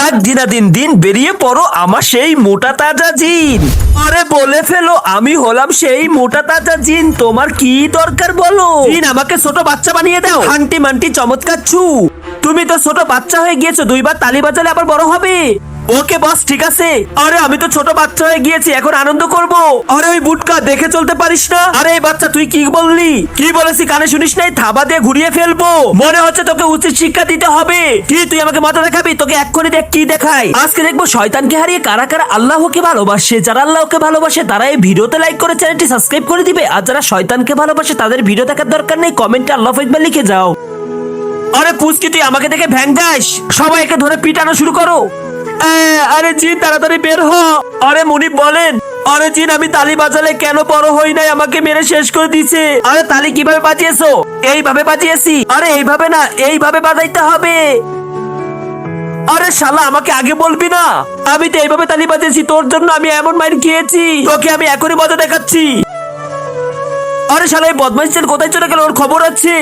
থাক দিনাদিন দিন বেরিয়ে পড়ো আমার সেই মোটা তাজা জিন। আরে বলে ফেলো আমি হলাম সেই মোটা তাজা জিন, তোমার কি দরকার বলো? জিন আমাকে ছোট বাচ্চা বানিয়ে দাও। আন্টি মান্টি চমৎকার ছু, তুমি তো ছোট বাচ্চা হয়ে গিয়েছো, দুইবার তালি বাজালে আবার বড় হবে। ওকে বস ঠিক আছে। আরে আমি তো ছোট বাচ্চা হয়ে গিয়েছি, এখন আনন্দ করব। আরে ওই বুটকা দেখে চলতে পারিস না? আরে এই বাচ্চা তুই কি বললি? কি বলেছি কানে শুনিস নাই? থাবা দিয়ে ঘুরিয়ে ফেলবো। মনে হচ্ছে তোকে উচিত শিক্ষা দিতে হবে। কি তুই আমাকে মাথা দেখাবি? তোকে এক্ষুনি দেখ কি দেখাই। আজকে দেখবো শয়তানকে হারিয়ে কারা কারা আল্লাহকে ভালোবাসে। যারা আল্লাহকে ভালোবাসে তারা এই ভিডিওতে লাইক করে চ্যানেলটি সাবস্ক্রাইব করে দিবে, আর যারা শয়তানকে ভালোবাসে তাদের ভিডিও দেখার দরকার নেই, কমেন্টে আল্লাহু আকবার লিখে যাও। আরে পুচকি তুই আমাকে দেখে ভ্যাং দাস, সবাইকে ধরে পিটানো শুরু করো। আরে জিন তাড়াতাড়ি বের হ। আরে মুনিব বলেন। আরে জিন আমি তালি বাজালে কেন বড় হই নাই, আমাকে মেরে শেষ করে দিছে। আরে তালি কিভাবে বাজিয়েছো? এইভাবে বাজিয়েছি। আরে এইভাবে না, এইভাবে বাজাইতে হবে। আরে শালা আমাকে আগে বলবি না? আমি তো এইভাবে তালি বাজিয়েছি, তোর জন্য আমি এমন মাইর খেয়েছি, তোকে আমি এখনই মজা দেখাচ্ছি। আরে শালা এই বদমাইশ কোথায় চলে গেল, ওর খবর আছে।